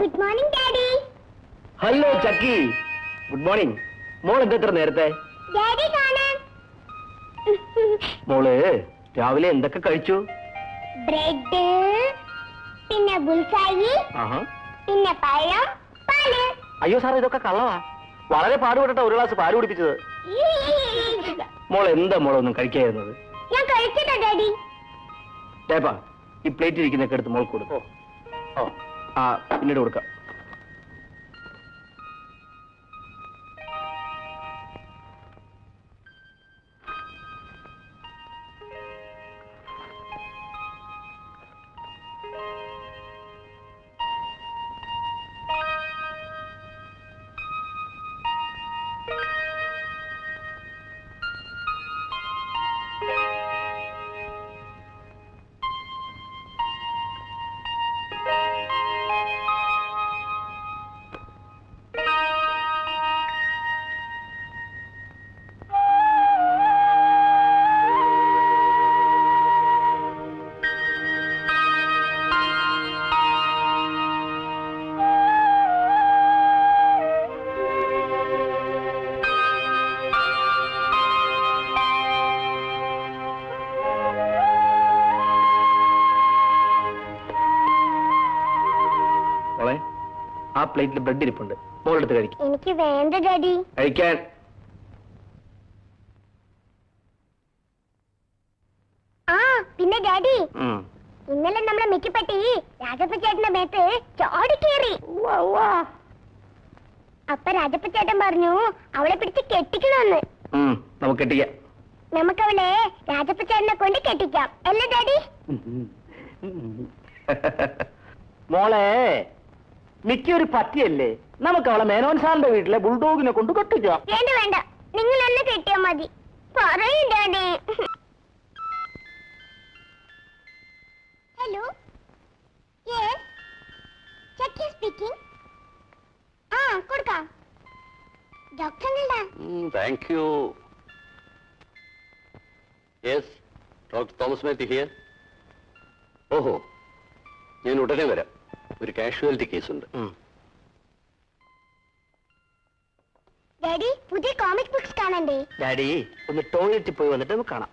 Good morning daddy. Hello ചക്കി, good morning. മോൾ എന്തെത്ര നേരത്തെ? Daddy കാണാൻ. മോള് രാവിലെ എന്തൊക്കെ കഴിച്ചു? ബ്രെഡ്, പിന്നെ ബുൾസായി, പിന്നെ പഴം, പാല്. അയ്യോ സാർ, ഇതൊക്കെ കള്ളവാ. വളരെ പാടുപെട്ടിട്ട ഒരു ഗ്ലാസ് പാല് കുടിപ്പിച്ചത്. മോൾ എന്താ മോളൊന്നും കഴിക്കായിരുന്നത്? ഞാൻ കഴിച്ചിട്ടാ ഡാഡി. ഡേപ്പാ, ഈ പ്ലേറ്റ് ഇരിക്കുന്നൊക്കെ എടുത്ത് മോൾക്ക് കൊടുക്കോ? പിന്നീട് കൊടുക്കാം. ആ പ്ലേറ്റിൽ ബ്രെഡ് ഇരിപ്പുണ്ട്, മോളെടുത്ത് കഴിക്കും. എനിക്ക് വേണ്ട ഡാഡി. കഴിക്കാൻ. ആ പിന്നെ ഡാഡി, ഇന്നലെ നമ്മളെ മിക്കിപ്പട്ടി രാജപ്പ ചേട്ടന്റെ മേത്ത് ചാടി കയറി. അപ്പൊ രാജപ്പ ചേട്ടൻ പറഞ്ഞു അവളെ പിടിച്ച് കെട്ടിക്കണമെന്ന്. നമുക്ക് കെട്ടിക്കാം. നമുക്കവളെ രാജപ്പ ചേട്ടനെ കൊണ്ട് കെട്ടിക്കാം അല്ലേ ഡാഡി? മോളെ, മിക്കൊരു പറ്റിയല്ലേ, നമുക്ക് അവളെ മേനോൻ സാറിന്റെ വീട്ടിലെ ബുൾഡോഗിനെ കൊണ്ട് കെട്ടിക്കാം. വേണ്ട വേണ്ട, നിങ്ങൾ എന്നെ കെട്ടിയാ മതി. പറയൂ daddy. Hello, yes, Chakki speaking. ആ കൊടുക്കാം. ഡോക്ടറിനല്ല. Thank you. Yes, doctor Thomas Mathew here. ഓഹോ, ഞാൻ ഉടനെ വരാം. ഒരു കാഷ്വാലിറ്റി കേസുണ്ട്. ഡാഡി, പുതിയ കോമിക് ബുക്സ് കാണണ്ടേ? ഡാഡി ഒന്ന് ടോയ്ലറ്റിൽ പോയി വന്നിട്ട് നമുക്ക് കാണാം.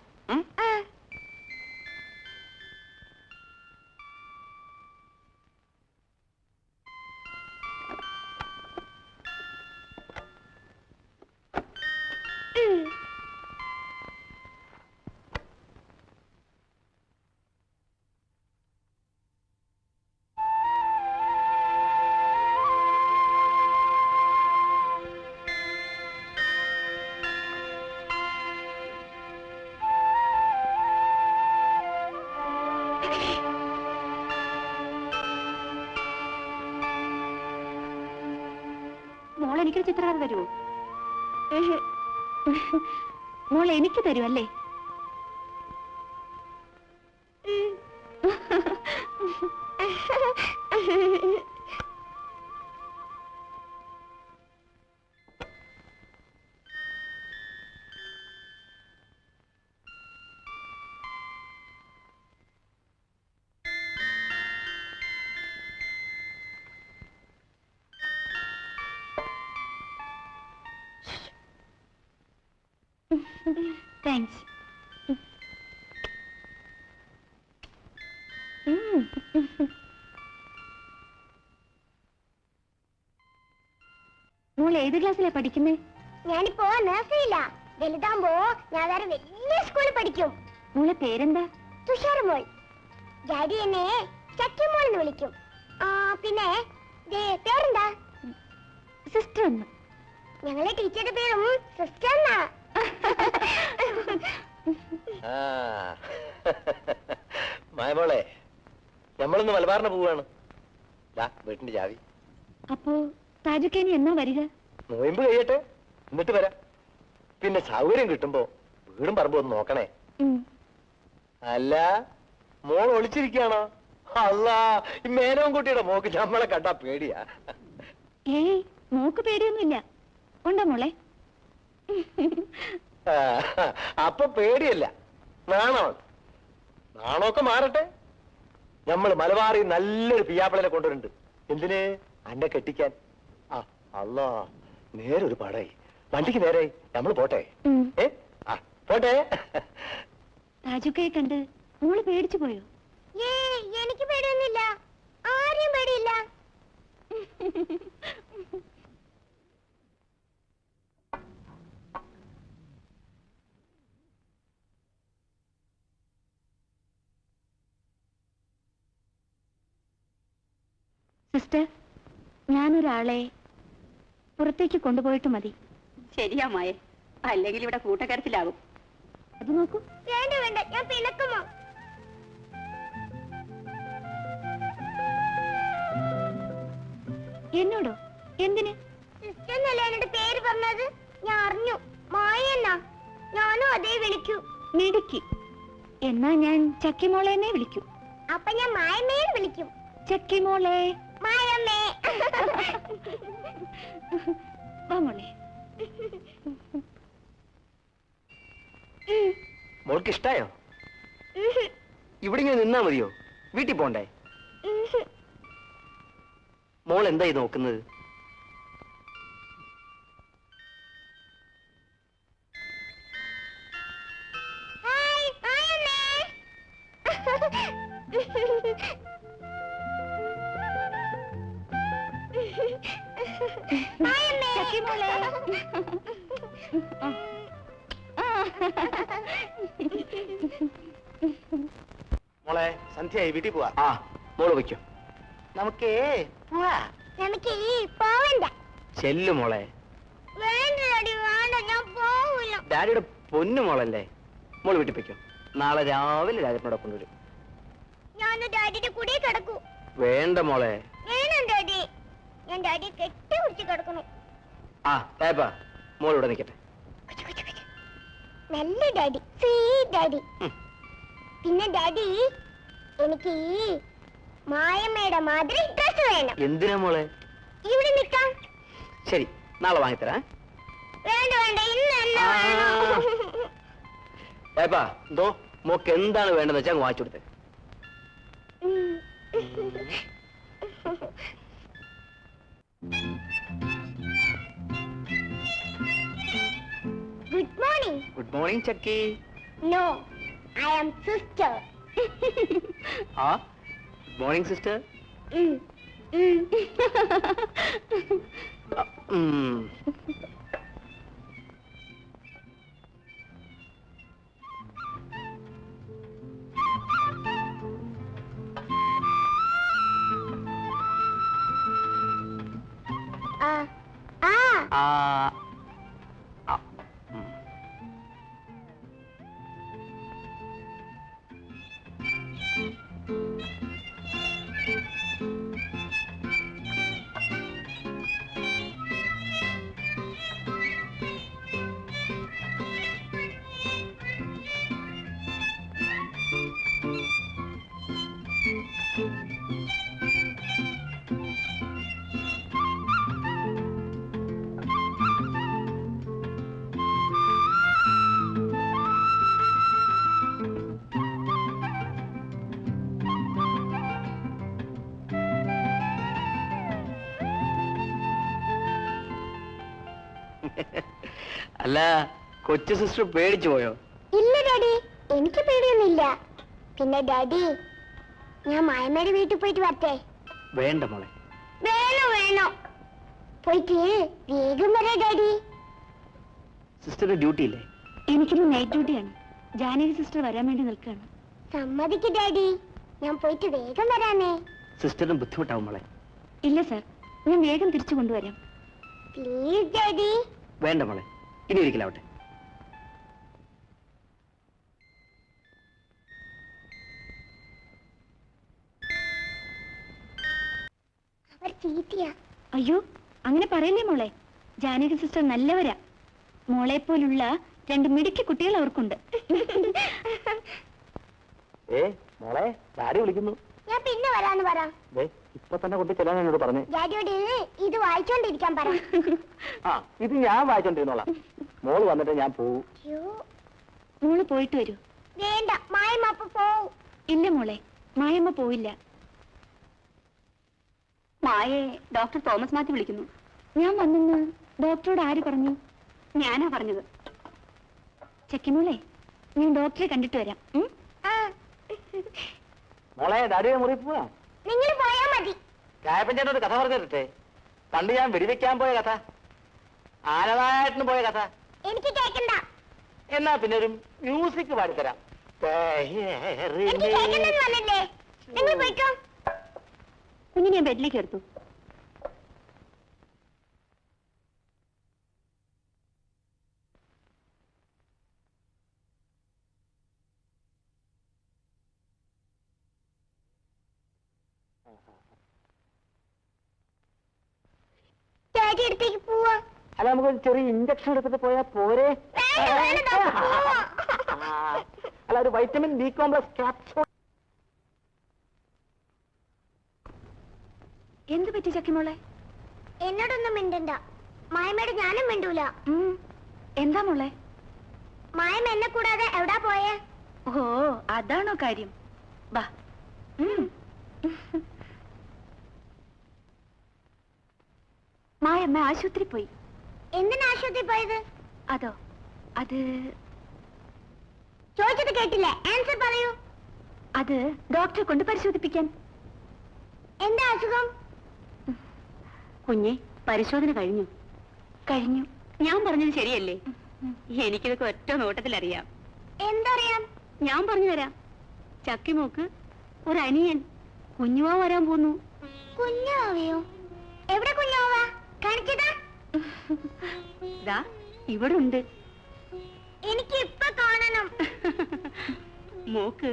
മോൾ എനിക്കൊരു ചിത്രകഥ തരുമോ? മോൾ എനിക്ക് തരുമല്ലേ? താങ്ക്സ്. മോൾ ഏത് ക്ലാസ്സിലാ പഠിക്കുന്നേ? ഞാനിപ്പോ നഴ്സറിയില്ല. വലുതാകുമ്പോ ഞാൻ വേറെ വലിയ സ്കൂളിൽ പഠിക്കും. മോളെ പേരെന്താ? തുഷാര മോൾ. ഡാഡി എന്നെ ചക്കിമോൾ എന്ന് വിളിക്കും. പിന്നെ പേരെന്താ? സിസ്റ്റർ എന്ന്. ഞങ്ങളെ ടീച്ചറുടെ പേരും സിസ്റ്റർ എന്നാ. മായമോളെ, നമ്മളൊന്ന് മലബാറിന് പോവാണ്. വീട്ടിന്റെ ചാവി. അപ്പോ താജുക്കേനി എന്നാ വരിക? നോയമ്പ് കഴിയട്ടെ, എന്നിട്ട് വരാം. പിന്നെ സൗകര്യം കിട്ടുമ്പോ വീടും പറമ്പും ഒന്ന് നോക്കണേ. അല്ല, മോൾ ഒളിച്ചിരിക്കുകയാണോ? അല്ല, ഈ മേനോൻകുട്ടിയുടെ മോക്ക് നമ്മളെ കണ്ടാ പേടിയാ. ഏയ്, മോക്ക് പേടിയൊന്നുമില്ല. ഉണ്ടോ മോളെ? അപ്പൊ പേടിയല്ല, നാണമാണ്. നാണമൊക്കെ മാറട്ടെ. നമ്മൾ മലബാറിൽ നല്ലൊരു പിയാപ്പിളനെ കൊണ്ടുവരുന്നുണ്ട്. എന്തിന്? അന്നെ കെട്ടിക്കാൻ. ആ അല്ലാ, നേരെ ഒരു പാടായി. വണ്ടിക്ക് നേരെ നമ്മൾ പോട്ടെ. ഏ ആ പോട്ടെ. താജുക്കയെ കണ്ട് മോള് പേടിച്ചു പോയോ? എനിക്ക് പേടിയൊന്നുമില്ല, ആരെയും പേടിയില്ല. സിസ്റ്റർ, ഞാനൊരാളെ പുറത്തേക്ക് കൊണ്ടുപോയിട്ട് മതി. ശരിയാ മായ, അല്ലെങ്കിൽ ഇവിടെ കൂട്ടക്കരത്തിലാകും. അത് നോക്കൂ. വേണ്ട വേണ്ട, ഞാൻ പിണക്കുമോ? എന്നോടോ? എന്തിന്? സിസ്റ്റർ എന്നല്ലേ എന്നോട് പേര് പറഞ്ഞത്, ഞാൻ അറിഞ്ഞു. മായ എന്നാ, ഞാനും അതേ വിളിക്കൂ. മിടുക്കി. എന്നാ ഞാൻ ചക്കിമോളെ എന്നെ വിളിക്കൂ. അപ്പൊ ഞാൻ മായമേന്ന് വിളിക്കും. ചക്കിമോളെ. മായമ്മേ. വാ മോളെ. മോൾക്ക് ഇഷ്ടായോ? ഇവിടെ ഇങ്ങനെ നിന്നാ മതിയോ? വീട്ടിൽ പോണ്ടേ? മോൾ എന്തായി നോക്കുന്നത്? ഹായ് മായമ്മേ. മായമ്മേ. ചക്കിമോളെ. മോളെ സന്ധ്യയായി, വീട്ടിൽ പോവാ. ആ മോള് വയ്ക്കോ. നമുക്കേ പോവാ. നമുക്ക് ഈ പോവണ്ട. ചെല്ലു മോളെ. വേണ്ട ഡാഡി, വേണ്ട, ഞാൻ പോവില്ല. ഡാഡിയുടെ പൊന്നു മോളല്ലേ. മോള് വീട്ടിൽ വയ്ക്കോ. നാളെ രാവിലെ രാജപ്പനോടെ കൊണ്ടുവരും. ഞാൻ ഡാഡിയുടെ കൂടെ കിടക്കൂ. വേണ്ട മോളെ. വേണം ഡാഡി, ഞാൻ ഡാഡിയെ കെട്ടി കുടിച്ച് കിടക്കണം. ആ ഏപ്പാ, മോൾ ഇവിടെ നിൽക്കട്ടെ. നല്ല ഡാഡി, സ്വീറ്റ് ഡാഡി. ഉം. പിന്നെ ഡാഡി, എനിക്ക് ഈ മായമ്മയുടെ മാതിരി ഡ്രസ് വേണം. എന്തിനാ മോളെ? ഇവിടെ നിൽക്കാം. ശരി, നാളെ വാങ്ങിത്തരാം. വേണ്ട വേണ്ട, ഇന്ന് തന്നെ വേണം. ഏപ്പാ, എന്തോ മോക്ക് എന്താണ് വേണ്ടെന്ന് വെച്ചാൽ അങ്ങ് വാങ്ങിച്ചു കൊടുത്തേ. Good morning. Good morning Chakki. No, I am sister. ആ ഗുഡ് മോർണിംഗ് സിസ്റ്റർ. അല്ല, കൊച്ചു സിസ്റ്റർ പേടിച്ചു പോയോ? ഇല്ല ഡാഡി, എനിക്ക് പേടിയൊന്നുമില്ല. പിന്നെ ഡാഡി, ഞാൻ മായമ്മയുടെ വീട്ടിൽ പോയിട്ട് വരട്ടെ? വേണ്ട മോളെ. വേണോ വേണോ, പോയിട്ട് വേഗം വരാ ഡാഡി. സിസ്റ്ററിന്റെ ഡ്യൂട്ടി ഇല്ലേ? എനിക്കിന്ന് നൈറ്റ് ഡ്യൂട്ടിയാണ്. ജാനകി സിസ്റ്റർ വരാൻ വേണ്ടി നിൽക്കുകയാണ്. സമ്മതിക്ക് ഡാഡി, ഞാൻ പോയിട്ട് വേഗം വരാനേ. സിസ്റ്ററിന് ബുദ്ധിമുട്ടാവും മോളെ. ഇല്ല സർ, ഞാൻ വേഗം തിരിച്ചു കൊണ്ടുവരാം. Please daddy. വേണ്ട മോളെ, ഇനി ഒരിക്കലാവട്ടെ. അവർ ചീറ്റിയാ. അയ്യോ, അങ്ങനെ പറയല്ലേ മോളെ. ജാനകി സിസ്റ്റർ നല്ലവരാ. മോളെ പോലുള്ള 2 മിടുക്കി കുട്ടികൾ അവർക്കുണ്ട്. മോളെ, ഡാഡി വിളിക്കുന്നു. ഞാൻ പിന്നെ വരാന്ന് പറ. ഇപ്പൊ തന്നെ കൊണ്ട് ചെല്ലാൻ എന്നോട് പറഞ്ഞു. ഡാഡിയോട് ഇത് വായിച്ചോണ്ടിരിക്കാൻ പറ. ആ, ഇത് ഞാൻ വായിച്ചോണ്ടിരുന്നോളാം. മോള് വന്നിട്ട് ഞാൻ പോവും. അയ്യോ, മോള് പോയിട്ട് വരൂ. വേണ്ട, മായമ്മ അപ്പൊ പോവും. ഇല്ല മോളെ, മായമ്മ പോയില്ല. മായെ ഡോക്ടർ തോമസ് മാത്യു വിളിക്കുന്നു. ഞാൻ വന്നെന്ന് ഡോക്ടറോട് ആര് പറഞ്ഞു? ഞാനാ പറഞ്ഞത്. ചെക്കിമോളെ, ഞാൻ ഡോക്ടറെ കണ്ടിട്ട് വരാം. മോളെ ഡാഡിയുടെ മുറി പോവാ. നിങ്ങൾ പോയാ മതി. ചായപ്പഞ്ചേട്ടൻ ഒരു കഥ പറഞ്ഞിട്ടെ. പണ്ട് ഞാൻ വെടിവെക്കാൻ പോയ കഥ, ആനവായട്ടിന് പോയ കഥ. എനിക്ക് കേൾക്കണ്ട. എന്നാ പിന്നെ ഒരു മ്യൂസിക് പാടിത്തരാം. എനിക്ക് കേൾക്കണ്ടെന്ന് പറഞ്ഞില്ലേ? നിങ്ങൾ പോയിക്കോ. കുഞ്ഞിനെ ഞാൻ ബെഡിലേക്ക് എടുത്തു. ഡാഡി അടുത്തേക്ക് പോവാ. അല്ല, നമുക്കൊരു ചെറിയ ഇഞ്ചക്ഷൻ എടുത്തിട്ട് പോയാ പോരെ? അല്ല, ഒരു വൈറ്റമിൻ ബി കോംപ്ലക്സ് ക്യാപ്സൂൾ. എന്ത് പറ്റി ചക്കിമോളെ? എന്നോടൊന്നും മിണ്ടണ്ട. മായമേട് ഞാനും മിണ്ടൂല. എന്താ മോളെ? മായം എന്നെ കൂടാതെ എവിടാ പോയേ? ഓ, അതാണോ കാര്യം? വാ. മായമ്മ ആശുപത്രി പോയി. എന്തിനാ ആശുപത്രി പോയത്? അതോ, അത് ചോദിച്ചത് കേട്ടില്ലേ? ആൻസർ പറയൂ. അത് ഡോക്ടറെ കൊണ്ട് പരിശോധിപ്പിക്കാൻ. എന്താ അസുഖം? കുഞ്ഞെ, പരിശോധന കഴിഞ്ഞു. കഴിഞ്ഞു. ഞാൻ പറഞ്ഞത് ശരിയല്ലേ? എനിക്കിതൊക്കെ ഒറ്റ നോട്ടത്തിലറിയാം. എന്തറിയാം? ഞാൻ പറഞ്ഞു തരാം. ചക്കിമോക്ക് ഒരു അനിയൻ കുഞ്ഞുവാ വരാൻ പോന്നു. കുഞ്ഞാവയോ? എവിടെ കുഞ്ഞാവാ? കാണിച്ചതാ. ദാ ഇവിടെ ഉണ്ട്. എനിക്ക് ഇപ്പൊ കാണണം. മോക്ക്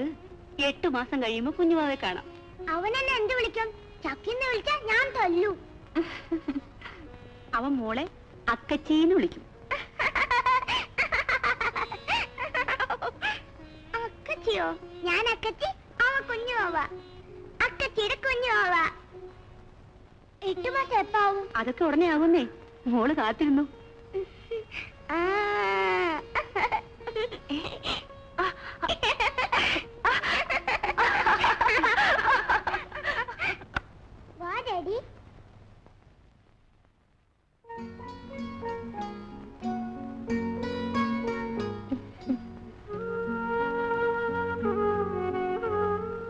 8 മാസം കഴിയുമ്പോ കുഞ്ഞുവാവെ കാണാം. അവനെന്നെ എന്ത് വിളിക്കും? ചക്കിന്ന് വിളിച്ചാ ഞാൻ തല്ലു. അവൻ മോളെ അക്കച്ചീന്ന് വിളിക്കും. അക്കച്ചിയോ? ഞാൻ അക്കച്ചി, അവ കുഞ്ഞുവാവ. അക്കച്ചിയുടെ കുഞ്ഞുവാവ. 8 മാസം എപ്പാവും? അതൊക്കെ ഉടനെ ആകുന്നേ. മോള് കാത്തിരുന്നു. ആ. വാ ഡാഡി.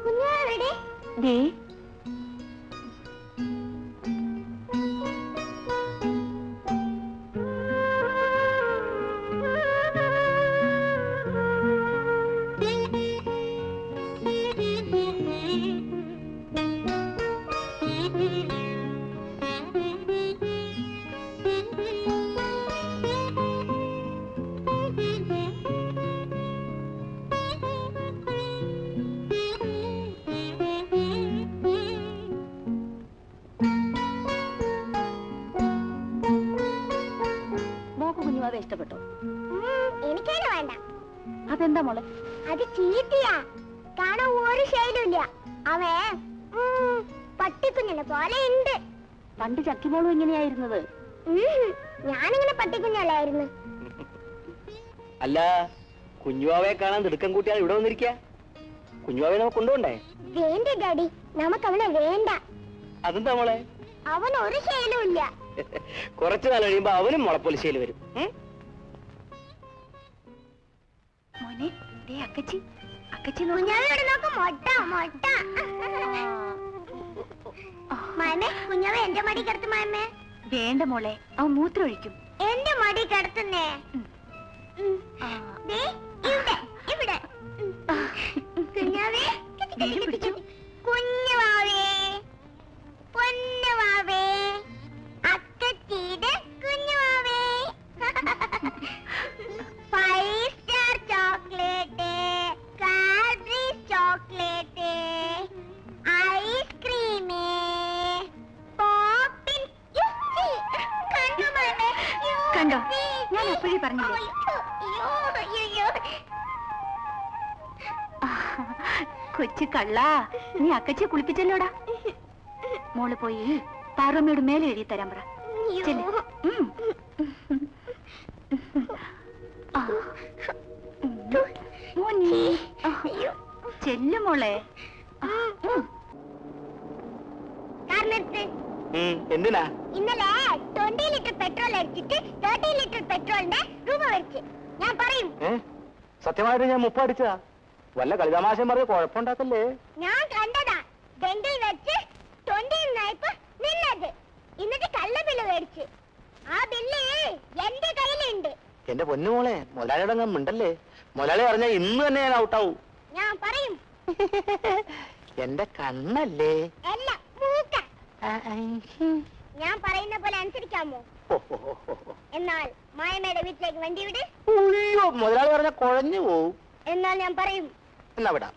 കുഞ്ഞാവെവിടെ? ദേ, മോക്ക് കുഞ്ഞുവാവെ ഇഷ്ടപ്പെട്ടോ? എനിക്കതിന് വേണ്ട. അതെന്താ മോളെ? അത് ചീത്തിയാ. കാണാൻ ഒരു ശൈലുമില്ല. അവൻ പട്ടിക്കുഞ്ഞിനെ പോലെ ഉണ്ട്. പണ്ട് ചക്കിമോളും എങ്ങനെയായിരുന്നത്? ഞാനിങ്ങനെ പട്ടിക്കുഞ്ഞല്ലായിരുന്നു. അല്ല, കുഞ്ഞുവാവയെ കാണാൻ തിടുക്കം കൂട്ടിയാൽ ഇവിടെ വന്നിരിക്കുക. കുഞ്ഞുവാവയെ നമുക്ക് കൊണ്ടുപോണ്ടേ? വേണ്ട ഡാഡി, നമുക്ക് അവനെ വേണ്ട. അതെന്താ മോളെ? അവൻ ഒരു ശൈലുമില്ല. കുറച്ചു നാൾ കഴിയുമ്പോ അവനും മുളപ്പൊലിശയിൽ വരും. മോനെ, ദേ അക്കച്ചി. അക്കച്ചി കുഞ്ഞാവയോട് നോക്ക്. മൊട്ട മൊട്ട. മാമേ, കുഞ്ഞാവ എന്റെ മടി കിടത്തു. മാമേ വേണ്ട മോളെ, അവൻ മൂത്രമൊഴിക്കും. എന്റെ മടി കിടത്തുന്നേ. ദേ, ഇവിടെ ഇവിടെ. കുഞ്ഞാവേ, പിടിച്ചു. കുഞ്ഞുവാവേ, പൊന്നുവാവേ, അക്കച്ചീടെ കുഞ്ഞുവാവേ. 5 star chocolate, Cadbury's chocolate, ice cream, Poppins. കണ്ടോ മാമേ? കണ്ടോ? ഞാൻ അപ്പോഴേ പറഞ്ഞില്ലേ? കൊച്ചു കള്ള, നീ അക്കച്ചിയെ കുളിപ്പിച്ചല്ലോടാ. മോള് പോയി പാറമ്മയോട് മേലെ എഴുതി തരാൻ പറ. ചെല്ല്. മോനെ, ചെല്ലു മോളെ. നിർത്ത്. എന്തിനാ? ഇന്നലെ 20 ലിറ്റർ പെട്രോൾ അടിച്ചിട്ട് 30 ലിറ്റർ പെട്രോളിന്റെ രൂപ വരച്ച്. ഞാൻ പറയും. സത്യമായിട്ട് ഞാൻ 30 അടിച്ചതാ. വല്ല കളിതമാശം പറഞ്ഞ് കുഴപ്പമുണ്ടാക്കല്ലേ? ഞാൻ കണ്ടതാ. ഡെന്റിൽ വെച്ച് 20 നായപ്പോ നിന്നത്. എന്നിട്ട് കള്ള ബില്ല് മേടിച്ച്. ആ ബില്ല് എന്റെ കയ്യിലുണ്ട്. എന്റെ പൊന്നുമോളെ, മുതലാളിയുടെ മിണ്ടല്ലേ. മുതലാളി പറഞ്ഞാൽ ഇന്ന് തന്നെ ഞാൻ ഔട്ടാവും. ഞാൻ പറയും. എന്റെ കണ്ണല്ലേ? അല്ല, മൂക്ക. ഞാൻ പറയുന്ന പോലെ അനുസരിക്കാമോ? എന്നാൽ മായമയുടെ വീട്ടിലേക്ക് വണ്ടി വിട്. അയ്യോ, മുതലാളി പറഞ്ഞ കുഴഞ്ഞു പോവും. എന്നാൽ ഞാൻ പറയും. എന്നാ വിടാം.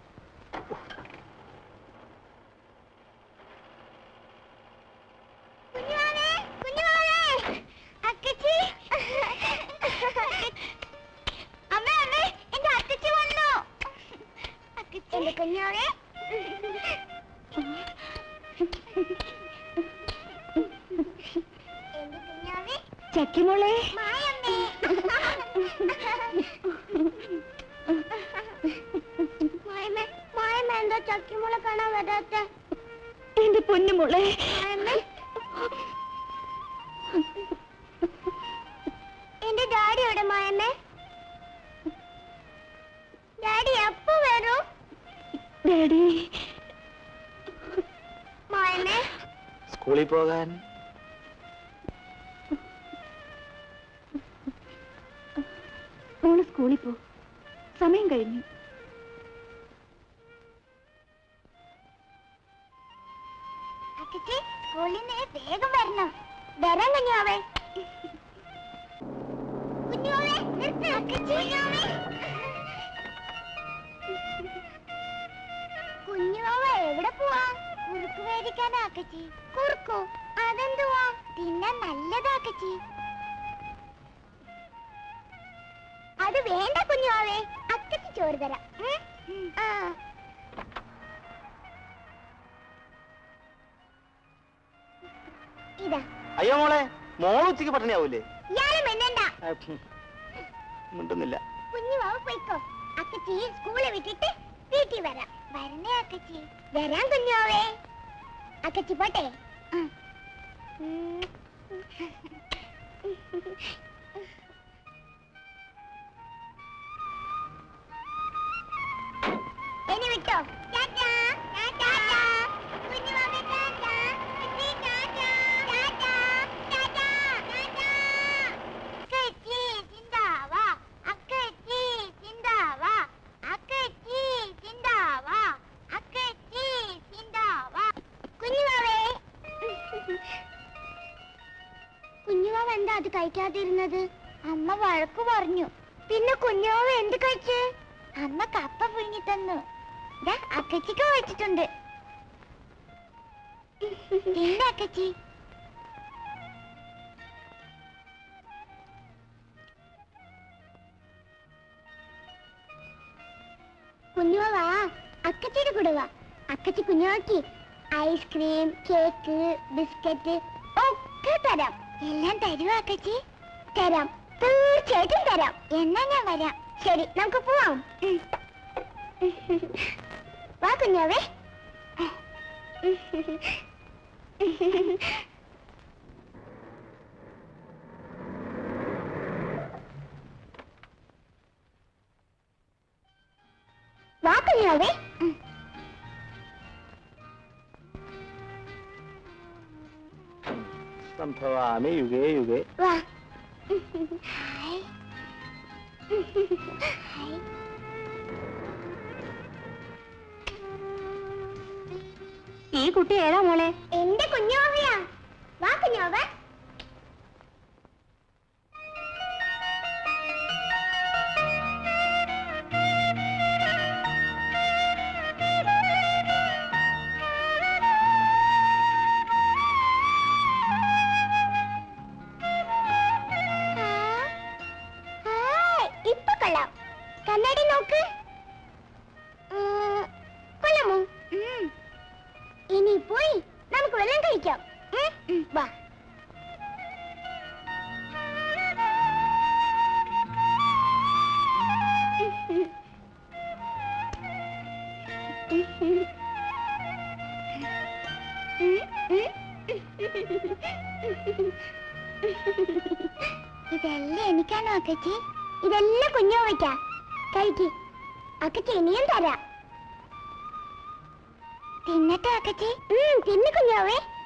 കുഞ്ഞുവാവേ, കുഞ്ഞുവാവേ, അക്കച്ചി. അമ്മേ, അമ്മേ, എന്റെ അക്കച്ചി വന്നു. എന്റെ കുഞ്ഞുവാവേ. എന്റെ കുഞ്ഞുവാവേ. ചക്കിമോളെ, മായമ്മേ. മായമ്മേ, മായമ്മ എന്താ ചക്കിമോളെ കാണാൻ വരാത്ത? എന്റെ പൊന്നുമോളെ. മായമ്മേ. എന്റെ ഡാഡി എവിടെ മായമ്മേ? ഡാഡി എപ്പോ വരും? ഡാഡി, മായമ്മേ. സ്കൂളിൽ പോകാൻ മോള് സ്കൂളിൽ പോ. സമയം കഴിഞ്ഞു. അക്കച്ചി, സ്കൂളിൽ നിന്ന് വേഗം വരണം. വരാൻ കുഞ്ഞുവാവേ. കുഞ്ഞുവാവേ, നിർത്ത്. അക്കച്ചി, കുഞ്ഞുവാവ എവിടെ പോവാ? കുറുക്ക് മേടിക്കാനാ അക്കച്ചി. കുറുക്കോ? അതെന്തുവാ? പിന്നെ നല്ലതാ അക്കച്ചി. അത് വേണ്ട കുഞ്ഞുവാവേ, അക്കച്ചി ചോറ് തരാം. ആ. ഇതാ. അയ്യോ മോളെ, മോള് ഉച്ചക്ക് പട്ടിണിയാവൂലേ? ഇയാള് മിണ്ടണ്ട. മിണ്ടുന്നില്ല. കുഞ്ഞുവാവ പോയിക്കോ. അക്കച്ചി സ്കൂളിൽ വിട്ടിട്ട് വീട്ടിൽ വരാം. വരണേ അക്കച്ചി. വരാൻ കുഞ്ഞുവാവേ. അക്കച്ചി പോട്ടെ. ഇനി വിട്ടോ. ടാറ്റാ, ടാറ്റാ. കുഞ്ഞുവാവേ ടാറ്റാ. അക്കച്ചി ടാറ്റാ. ടാറ്റാ, ടാറ്റാ, ടാറ്റാ. അക്കച്ചി ചിന്താവാ. അക്കച്ചി ചിന്താവാ. അക്കച്ചി ചിന്താവാ. അക്കച്ചി ചിന്താവാ. കുഞ്ഞുവാവേ. കുഞ്ഞുവാവ എന്താ അത് കഴിക്കാതിരുന്നത്? അമ്മ വഴക്കു പറഞ്ഞു. പിന്നെ കുഞ്ഞുവാവ എന്ത് കഴിച്ച്? അമ്മ കപ്പ പുഴുങ്ങി തന്നു. അക്കച്ചിക്ക് വെച്ചിട്ടുണ്ട്. തിന്ന അക്കച്ചി. കുഞ്ഞുവാ, അക്കച്ചിയുടെ കൂടെ വാ. അക്കച്ചി കുഞ്ഞുവാക്കി ഐസ്ക്രീം, കേക്ക്, ബിസ്ക്കറ്റ് ഒക്കെ തരാം. എല്ലാം തരുമോ അക്കച്ചി? തരാം, തീർച്ചയായിട്ടും തരാം. എന്നാ ഞാൻ വരാം. ശരി, നമുക്ക് പോവാം. വാ കുഞ്ഞാവേ. വാ കുഞ്ഞാവേ. സംഭവാമി യുഗേ യുഗേ. വാ. ഹായ്. ഹായ്. ഈ കുട്ടി ഏതാ മോളെ? എന്റെ കുഞ്ഞോവയാ. വാ കുഞ്ഞോവ. ഇപ്പൊ കൊള്ളാം. കണ്ണാടി നോക്ക്. കൊള്ളാമോ? ഇനി പോയി നമുക്ക് വെള്ളം കഴിക്കാം. വാ. ഇതെല്ലാം എനിക്കാണോ അക്കച്ചി? ഇതെല്ലാം കുഞ്ഞോവയ്ക്കാ. കഴിക്ക്. അക്കച്ചി ഇനിയും തരാം. തിന്നട്ടെ അക്കച്ചി? തിന്നു കുഞ്ഞോവേ.